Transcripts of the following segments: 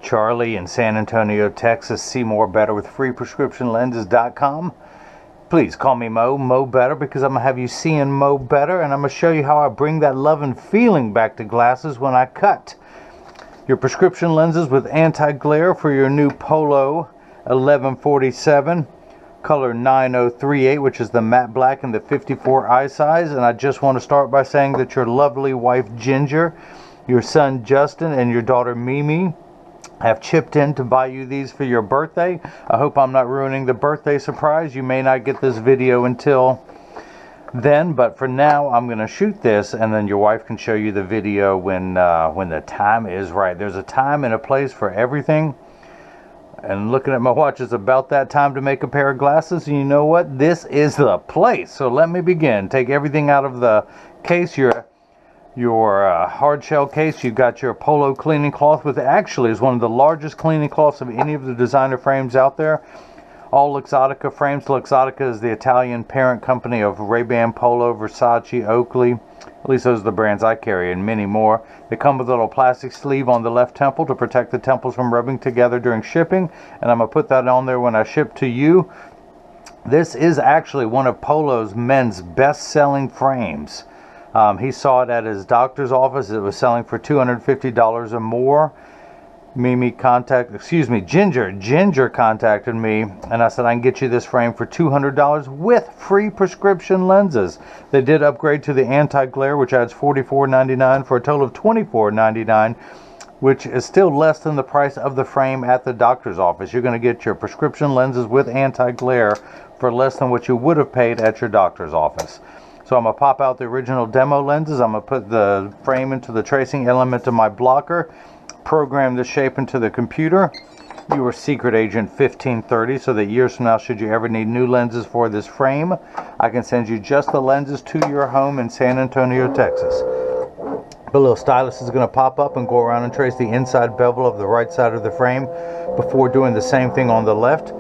Charlie in San Antonio, Texas. See more better with freeprescriptionlenses.com. Please call me Mo Better, because I'm going to have you seeing Mo better, and I'm going to show you how I bring that love and feeling back to glasses when I cut. Your prescription lenses with anti-glare for your new Polo 1147, color 9038, which is the matte black and the 54 eye size. And I just want to start by saying that your lovely wife Ginger, your son Justin, and your daughter Mimi have chipped in to buy you these for your birthday. I hope I'm not ruining the birthday surprise. You may not get this video until then, but for now I'm going to shoot this, and then your wife can show you the video when the time is right. There's a time and a place for everything, and looking at my watch, it's about that time to make a pair of glasses. And you know what? This is the place. So let me begin. Take everything out of the case. Your hard shell case. You've got your Polo cleaning cloth, which actually is one of the largest cleaning cloths of any of the designer frames out there. All Luxottica frames. Luxottica is the Italian parent company of Ray-Ban, Polo, Versace, Oakley. At least those are the brands I carry, and many more. They come with a little plastic sleeve on the left temple to protect the temples from rubbing together during shipping, and I'm going to put that on there when I ship to you. This is actually one of Polo's men's best-selling frames. He saw it at his doctor's office. It was selling for $250 or more. Ginger contacted me, and I said, I can get you this frame for $200 with free prescription lenses. They did upgrade to the anti-glare, which adds $44.99 for a total of $24.99, which is still less than the price of the frame at the doctor's office. You're going to get your prescription lenses with anti-glare for less than what you would have paid at your doctor's office. So I'm going to pop out the original demo lenses. I'm going to put the frame into the tracing element of my blocker, program the shape into the computer. Your secret agent 1530, so that years from now, should you ever need new lenses for this frame, I can send you just the lenses to your home in San Antonio, Texas. The little stylus is going to pop up and go around and trace the inside bevel of the right side of the frame before doing the same thing on the left.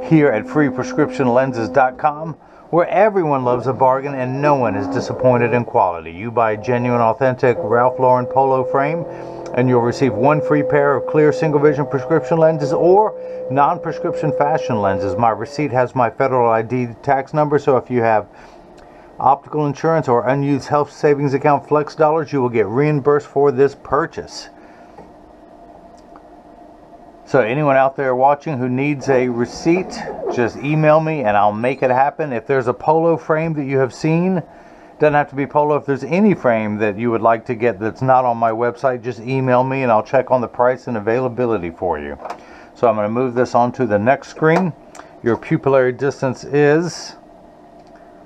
Here at freeprescriptionlenses.com, where everyone loves a bargain and no one is disappointed in quality. You buy a genuine, authentic Ralph Lauren Polo frame, and you'll receive one free pair of clear single vision prescription lenses or non-prescription fashion lenses. My receipt has my federal ID tax number, so if you have optical insurance or unused health savings account flex dollars, you will get reimbursed for this purchase. So anyone out there watching who needs a receipt, just email me and I'll make it happen. If there's a Polo frame that you have seen, doesn't have to be Polo. If there's any frame that you would like to get that's not on my website, just email me and I'll check on the price and availability for you. So I'm going to move this onto the next screen. Your pupillary distance is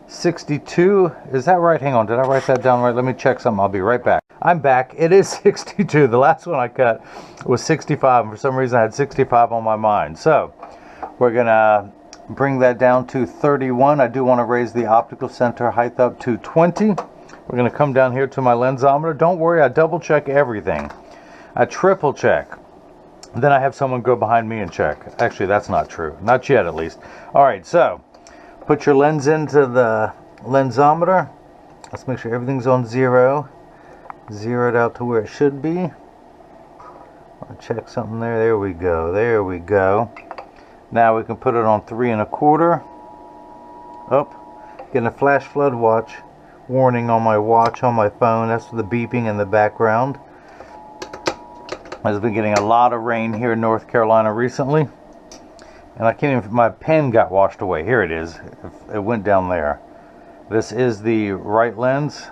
62. Is that right? Hang on. Did I write that down right? Let me check something. I'll be right back. I'm back. It is 62. The last one I cut was 65, and for some reason I had 65 on my mind. So we're going to bring that down to 31. I do want to raise the optical center height up to 20. We're going to come down here to my lensometer. Don't worry, I double check everything. I triple check. Then I have someone go behind me and check. Actually, that's not true. Not yet, at least. All right, so put your lens into the lensometer. Let's make sure everything's on 0. Zero it out to where it should be. I'll check something there. There we go. There we go. Now we can put it on 3 1/4. Oh, getting a flash flood watch warning on my watch on my phone. That's the beeping in the background. I've been getting a lot of rain here in North Carolina recently, and I can't even. My pen got washed away. Here it is. It went down there. This is the right lens.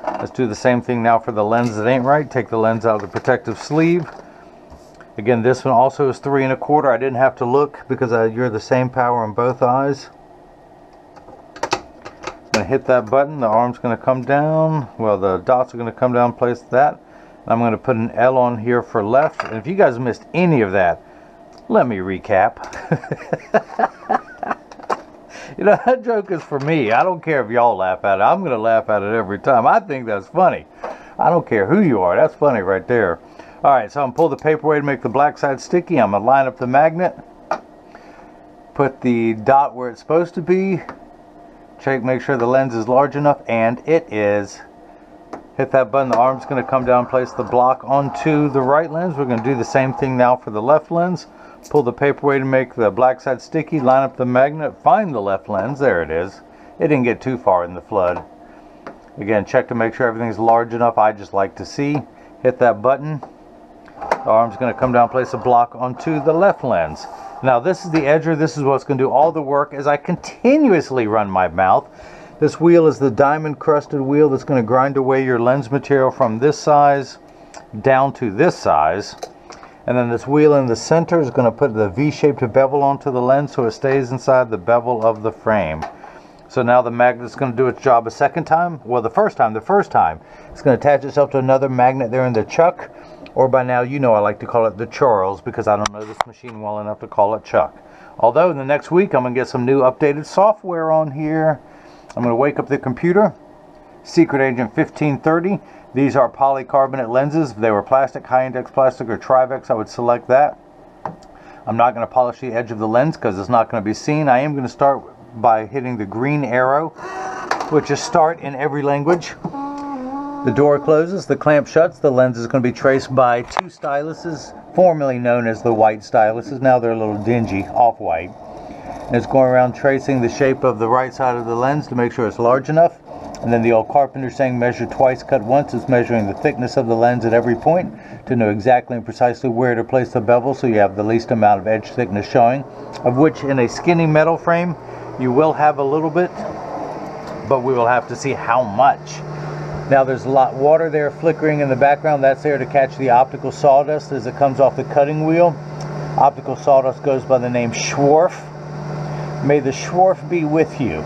Let's do the same thing now for the lens that ain't right. Take the lens out of the protective sleeve. Again, this one also is 3 1/4. I didn't have to look because you're the same power on both eyes. I'm going to hit that button. The arm's going to come down. Well, the dots are going to come down, place that. And I'm going to put an L on here for left. And if you guys missed any of that, let me recap. You know, that joke is for me. I don't care if y'all laugh at it. I'm going to laugh at it every time. I think that's funny. I don't care who you are. That's funny right there. All right, so I'm going to pull the paper away to make the black side sticky. I'm going to line up the magnet. Put the dot where it's supposed to be. Check, make sure the lens is large enough, and it is. Hit that button, the arm's going to come down, place the block onto the right lens. We're going to do the same thing now for the left lens. Pull the paperweight to make the black side sticky, line up the magnet, find the left lens. There it is. It didn't get too far in the flood. Again, check to make sure everything's large enough. I just like to see. Hit that button. The arm's going to come down, place a block onto the left lens. Now this is the edger. This is what's going to do all the work as I continuously run my mouth. This wheel is the diamond crusted wheel that's going to grind away your lens material from this size down to this size. And then this wheel in the center is going to put the V-shaped bevel onto the lens so it stays inside the bevel of the frame. So now the magnet's going to do its job a second time. Well, the first time, it's going to attach itself to another magnet there in the chuck. Or by now, you know I like to call it the Charles because I don't know this machine well enough to call it Chuck. Although in the next week, I'm going to get some new updated software on here. I'm going to wake up the computer. Secret Agent 1530. These are polycarbonate lenses. If they were plastic, high index plastic, or Trivex, I would select that. I'm not going to polish the edge of the lens because it's not going to be seen. I am going to start by hitting the green arrow, which is start in every language. The door closes, the clamp shuts, the lens is going to be traced by two styluses, formerly known as the white styluses. Now they're a little dingy, off-white. And it's going around tracing the shape of the right side of the lens to make sure it's large enough. And then the old carpenter saying measure twice, cut once is measuring the thickness of the lens at every point to know exactly and precisely where to place the bevel so you have the least amount of edge thickness showing, of which in a skinny metal frame you will have a little bit, but we will have to see how much. Now there's a lot of water there flickering in the background. That's there to catch the optical sawdust as it comes off the cutting wheel. Optical sawdust goes by the name Schwarf. May the Schwarf be with you.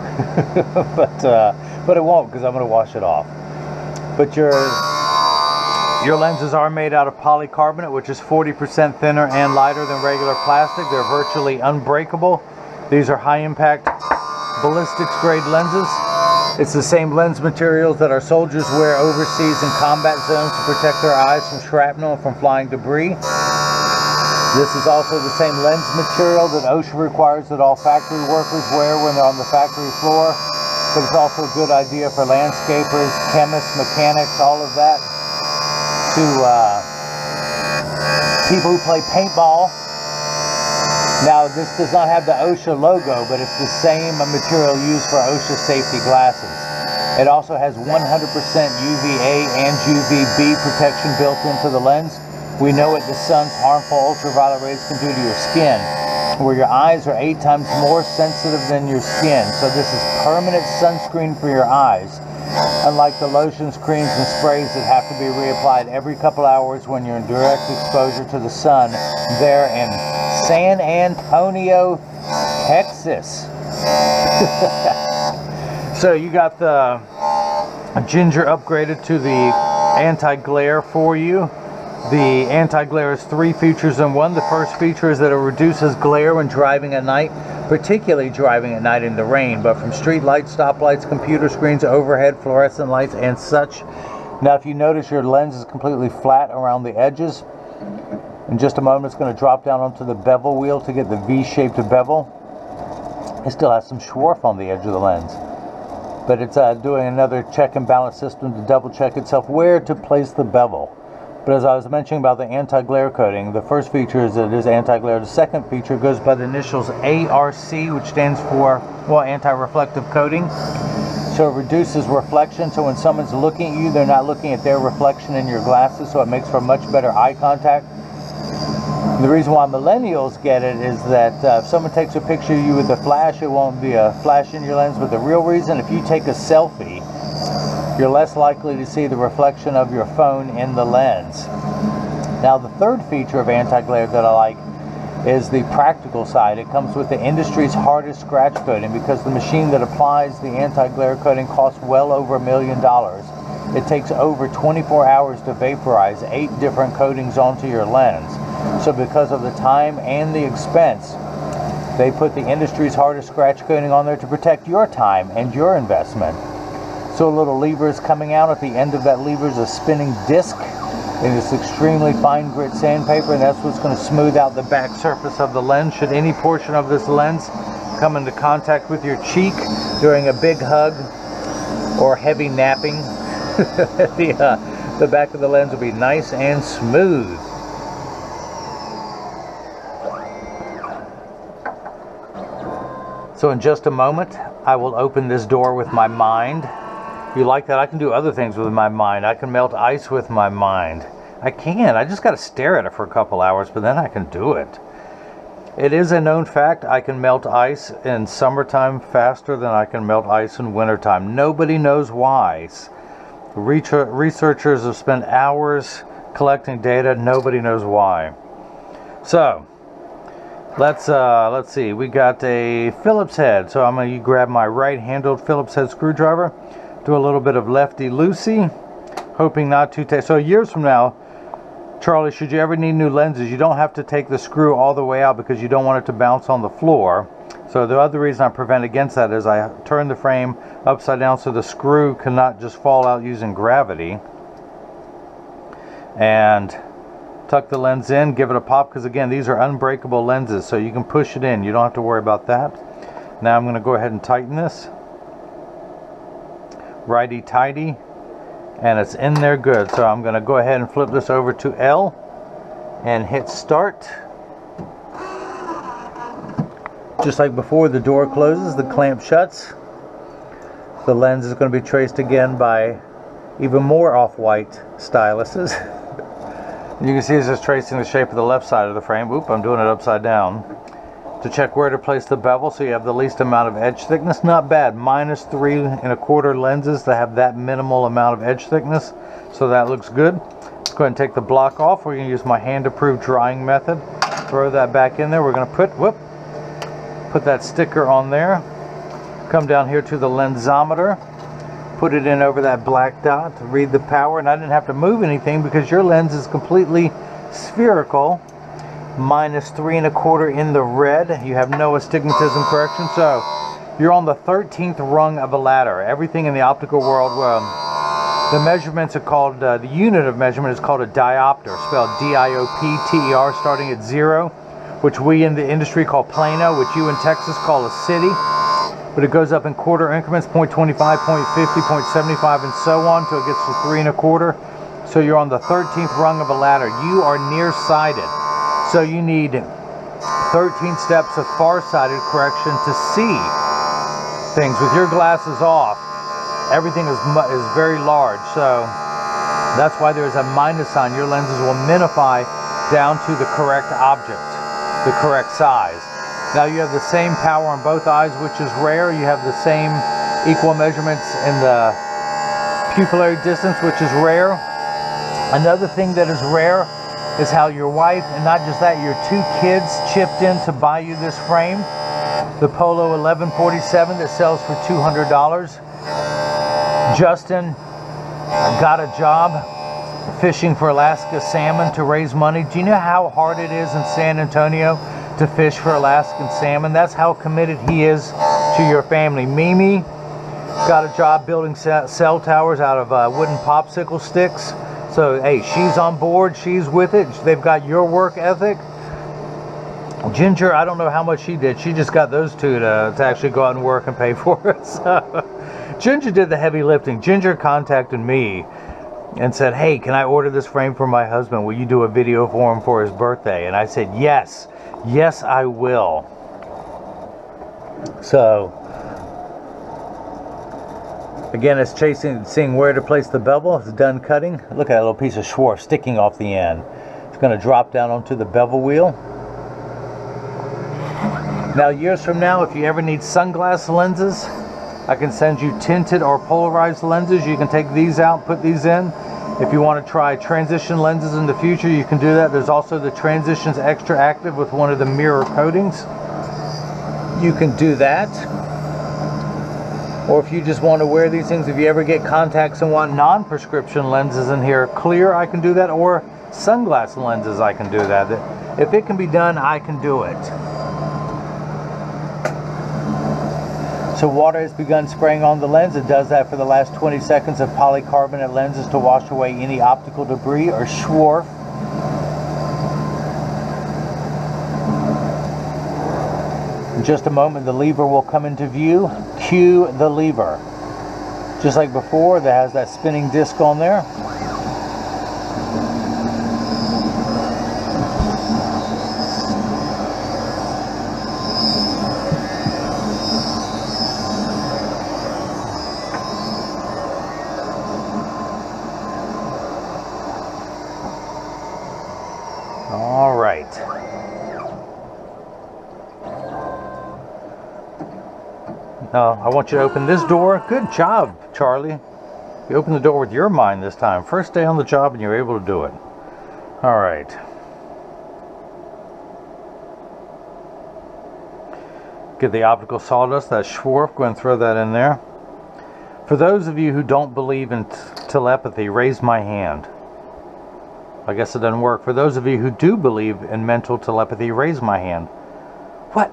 but it won't because I'm going to wash it off. But your lenses are made out of polycarbonate, which is 40% thinner and lighter than regular plastic. They're virtually unbreakable. These are high impact ballistics grade lenses. It's the same lens materials that our soldiers wear overseas in combat zones to protect their eyes from shrapnel and from flying debris. This is also the same lens material that OSHA requires that all factory workers wear when they're on the factory floor. But it's also a good idea for landscapers, chemists, mechanics, all of that. To people who play paintball. Now this does not have the OSHA logo, but it's the same material used for OSHA safety glasses. It also has 100% UVA and UVB protection built into the lens. We know what the sun's harmful ultraviolet rays can do to your skin, where your eyes are 8 times more sensitive than your skin. So this is permanent sunscreen for your eyes, unlike the lotions, creams, and sprays that have to be reapplied every couple hours when you're in direct exposure to the sun there in San Antonio, Texas. So you got the ginger upgraded to the anti-glare for you. The anti-glare is 3 features in one. The first feature is that it reduces glare when driving at night, particularly driving at night in the rain, but from street lights, stoplights, computer screens, overhead, fluorescent lights, and such. Now if you notice, your lens is completely flat around the edges. In just a moment, it's going to drop down onto the bevel wheel to get the V-shaped bevel. It still has some Schwarf on the edge of the lens, but it's doing another check and balance system to double check itself where to place the bevel. But as I was mentioning about the anti-glare coating, the first feature is that it is anti-glare. The second feature goes by the initials ARC, which stands for, well, anti-reflective coating. So it reduces reflection, so when someone's looking at you, they're not looking at their reflection in your glasses, so it makes for much better eye contact. The reason why millennials get it is that if someone takes a picture of you with a flash, it won't be a flash in your lens. But the real reason, if you take a selfie, you're less likely to see the reflection of your phone in the lens. Now the third feature of anti-glare that I like is the practical side. It comes with the industry's hardest scratch coating because the machine that applies the anti-glare coating costs well over $1 million. It takes over 24 hours to vaporize 8 different coatings onto your lens. So because of the time and the expense, they put the industry's hardest scratch coating on there to protect your time and your investment. So a little lever is coming out. At the end of that lever is a spinning disc. It is extremely fine grit sandpaper, and that's what's going to smooth out the back surface of the lens. Should any portion of this lens come into contact with your cheek during a big hug or heavy napping, the back of the lens will be nice and smooth. So in just a moment, I will open this door with my mind. You like that? I can do other things with my mind. I can melt ice with my mind. I can. I just got to stare at it for a couple hours, but then I can do it. It is a known fact I can melt ice in summertime faster than I can melt ice in wintertime. Nobody knows why. Researchers have spent hours collecting data. Nobody knows why. So let's see. We got a Phillips head. So I'm going to grab my right-handled Phillips head screwdriver. Do a little bit of lefty-loosey, hoping not to. So years from now, Charlie, should you ever need new lenses, you don't have to take the screw all the way out because you don't want it to bounce on the floor. So the other reason I prevent against that is I turn the frame upside down so the screw cannot just fall out using gravity. And tuck the lens in, give it a pop, because again, these are unbreakable lenses, so you can push it in. You don't have to worry about that. Now I'm going to go ahead and tighten this. Righty-tighty. And it's in there good. So I'm going to go ahead and flip this over to L and hit start. Just like before, the door closes, the clamp shuts. The lens is going to be traced again by even more off-white styluses. You can see it's just tracing the shape of the left side of the frame. Oop, I'm doing it upside down. To check where to place the bevel so you have the least amount of edge thickness. Not bad. -3 1/4 lenses to have that minimal amount of edge thickness. So that looks good. Let's go ahead and take the block off. We're going to use my hand-approved drying method. Throw that back in there. We're going to put that sticker on there. Come down here to the lensometer. Put it in over that black dot. Read the power. And I didn't have to move anything because your lens is completely spherical. -3 1/4 in the red. You have no astigmatism correction, so you're on the 13th rung of a ladder. Everything in the optical world, the measurements are called, the unit of measurement is called a diopter, spelled D-I-O-P-T-E-R, starting at 0, which we in the industry call plano, which you in Texas call a city. But it goes up in quarter increments, 0.25, 0.50, 0.75, and so on, until it gets to 3 1/4. So you're on the 13th rung of a ladder. You are nearsighted. So you need 13 steps of far-sighted correction to see things. With your glasses off, everything is very large. So that's why there's a minus sign. Your lenses will minify down to the correct object, the correct size. Now you have the same power on both eyes, which is rare. You have the same equal measurements in the pupillary distance, which is rare. Another thing that is rare is how your wife, and not just that, your 2 kids chipped in to buy you this frame. The Polo 1147 that sells for $200. Justin got a job fishing for Alaska salmon to raise money. Do you know how hard it is in San Antonio to fish for Alaskan salmon? That's how committed he is to your family. Mimi got a job building cell towers out of wooden popsicle sticks. So, hey, she's on board. She's with it. They've got your work ethic. Ginger, I don't know how much she did. She just got those 2 to actually go out and work and pay for it. So, Ginger did the heavy lifting. Ginger contacted me and said, hey, can I order this frame for my husband? Will you do a video for him for his birthday? And I said, yes. Yes, I will. So, again, it's seeing where to place the bevel. It's done cutting. Look at that little piece of Schwartz sticking off the end. It's going to drop down onto the bevel wheel. Now, years from now, if you ever need sunglass lenses, I can send you tinted or polarized lenses. You can take these out, put these in. If you want to try transition lenses in the future, you can do that. There's also the Transitions Extra Active with one of the mirror coatings. You can do that. Or if you just want to wear these things, if you ever get contacts and want non-prescription lenses in here, clear, I can do that. Or sunglass lenses, I can do that. If it can be done, I can do it. So water has begun spraying on the lens. It does that for the last 20 seconds of polycarbonate lenses to wash away any optical debris or schwarf. In just a moment, the lever will come into view. Cue the lever. Just like before, that has that spinning disc on there. All right. Now, I want you to open this door. Good job, Charlie. You opened the door with your mind this time. First day on the job and you're able to do it. All right. Get the optical sawdust, that Schwarf. Go and throw that in there. For those of you who don't believe in telepathy, raise my hand. I guess it doesn't work. For those of you who do believe in mental telepathy, raise my hand. What?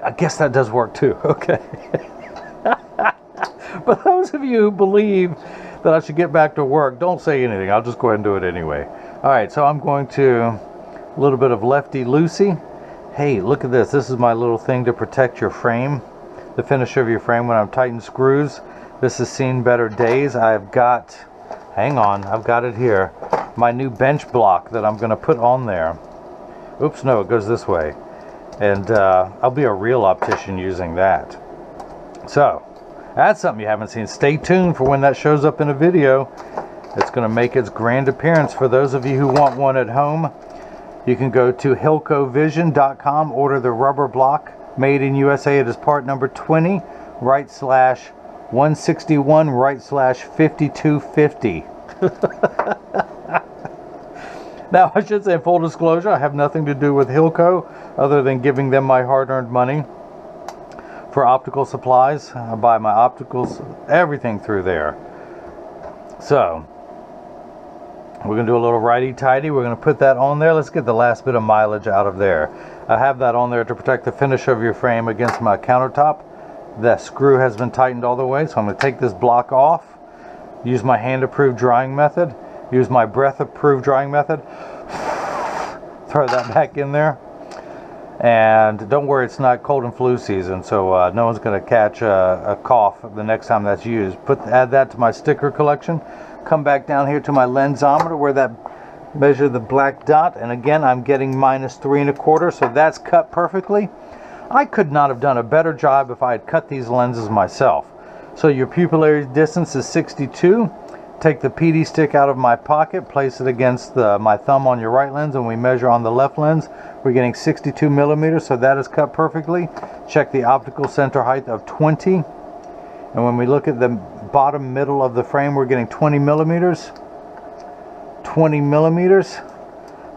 I guess that does work too. Okay. For those of you who believe that I should get back to work, don't say anything. I'll just go ahead and do it anyway. All right, so I'm going to a little bit of lefty loosey. Hey, look at this. This is my little thing to protect your frame, the finish of your frame when I'm tightening screws. This has seen better days. I've got, hang on, I've got it here. My new bench block that I'm going to put on there. Oops, no, it goes this way. And I'll be a real optician using that. So, that's something you haven't seen. Stay tuned for when that shows up in a video. It's going to make its grand appearance. For those of you who want one at home, you can go to hilcovision.com, order the rubber block, made in USA. It is part number 20, /161, /5250. Now, I should say, full disclosure, I have nothing to do with Hilco other than giving them my hard-earned money for optical supplies. I buy my opticals, everything through there. So, we're going to do a little righty-tighty. We're going to put that on there. Let's get the last bit of mileage out of there. I have that on there to protect the finish of your frame against my countertop. The screw has been tightened all the way, so I'm going to take this block off, use my hand-approved drying method, use my breath-approved drying method, throw that back in there. And don't worry, it's not cold and flu season, so no one's going to catch a cough the next time that's used. Add that to my sticker collection. Come back down here to my lensometer where that measure the black dot, and again I'm getting -3 1/4, so that's cut perfectly. I could not have done a better job if I had cut these lenses myself. So your pupillary distance is 62. Take the PD stick out of my pocket, place it against my thumb on your right lens, and we measure on the left lens. We're getting 62 millimeters, so that is cut perfectly. Check the optical center height of 20. And when we look at the bottom middle of the frame, we're getting 20 millimeters. 20 millimeters.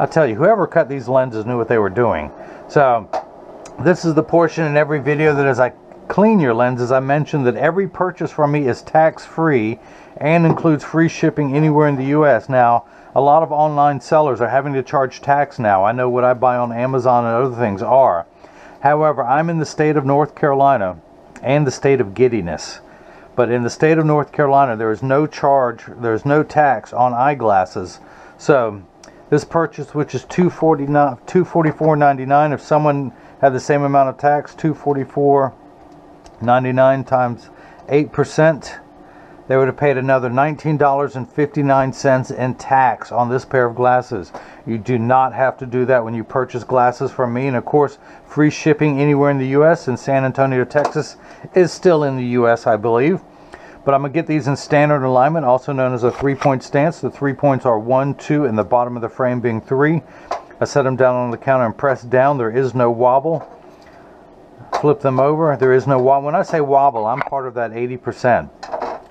I'll tell you, whoever cut these lenses knew what they were doing. So this is the portion in every video that as I clean your lenses, I mentioned that every purchase from me is tax-free and includes free shipping anywhere in the US. Now, a lot of online sellers are having to charge tax now. I know what I buy on Amazon and other things are. However, I'm in the state of North Carolina and the state of giddiness. But in the state of North Carolina, there is no charge, there's no tax on eyeglasses. So this purchase, which is $244.99, if someone had the same amount of tax, $244.99 times 8%, they would have paid another $19.59 in tax on this pair of glasses. You do not have to do that when you purchase glasses from me. And of course, free shipping anywhere in the US, and San Antonio, Texas is still in the US, I believe. But I'm going to get these in standard alignment, also known as a 3-point stance. The 3 points are 1, 2, and the bottom of the frame being 3. I set them down on the counter and press down. There is no wobble. Flip them over. There is no wobble. When I say wobble, I'm part of that 80%.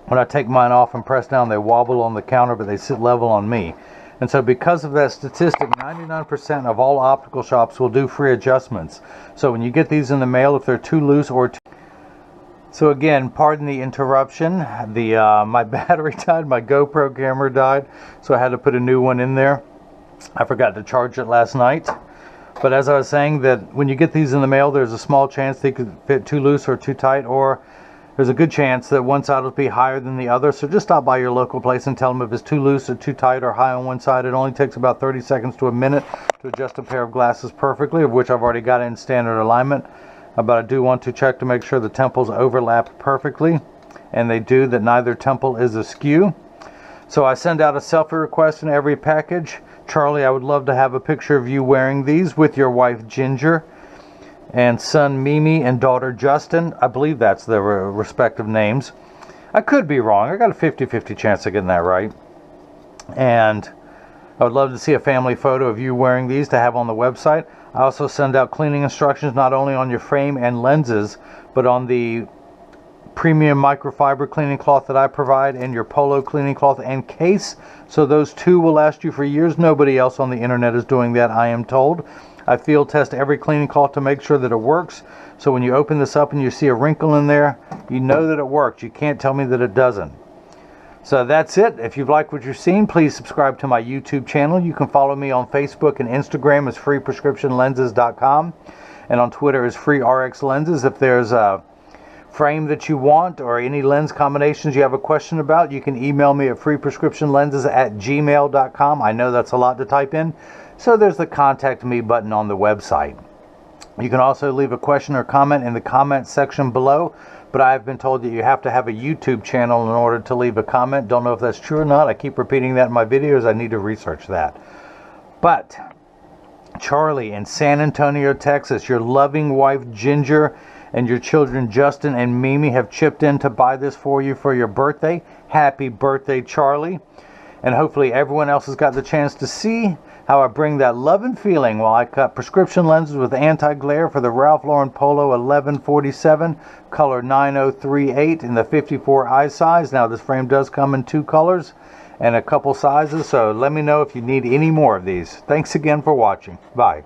When I take mine off and press down, they wobble on the counter, but they sit level on me. And so because of that statistic, 99% of all optical shops will do free adjustments. So when you get these in the mail, if they're too loose or too... So again, pardon the interruption. My battery died, my GoPro camera died, so I had to put a new one in there. I forgot to charge it last night. But as I was saying, that when you get these in the mail, there's a small chance they could fit too loose or too tight, or there's a good chance that one side will be higher than the other. So just stop by your local place and tell them if it's too loose or too tight or high on one side. It only takes about 30 seconds to a minute to adjust a pair of glasses perfectly, of which I've already got in standard alignment. But I do want to check to make sure the temples overlap perfectly. and they do, that neither temple is askew. So I send out a selfie request in every package. Charlie, I would love to have a picture of you wearing these with your wife Ginger and son Mimi and daughter Justin. I believe that's their respective names. I could be wrong. I got a 50-50 chance of getting that right. And I would love to see a family photo of you wearing these to have on the website. I also send out cleaning instructions not only on your frame and lenses, but on the premium microfiber cleaning cloth that I provide, and your Polo cleaning cloth and case. So those two will last you for years. Nobody else on the internet is doing that, I am told. I field test every cleaning cloth to make sure that it works. So when you open this up and you see a wrinkle in there, you know that it works. You can't tell me that it doesn't. So that's it. If you've liked what you've seen, please subscribe to my YouTube channel. You can follow me on Facebook and Instagram as freeprescriptionlenses.com, and on Twitter as freerxlenses. If there's a frame that you want or any lens combinations you have a question about, you can email me at freeprescriptionlenses@gmail.com. I know that's a lot to type in, so there's the contact me button on the website. You can also leave a question or comment in the comment section below, but I've been told that you have to have a YouTube channel in order to leave a comment. Don't know if that's true or not. I keep repeating that in my videos. I need to research that. But Charlie in San Antonio, Texas, your loving wife Ginger and your children Justin and Mimi have chipped in to buy this for you for your birthday. Happy birthday, Charlie. And hopefully everyone else has got the chance to see how I bring that love and feeling while I cut prescription lenses with anti-glare for the Ralph Lauren Polo 1147, color 9038 in the 54 eye size. Now this frame does come in 2 colors and a couple sizes, so let me know if you need any more of these. Thanks again for watching. Bye.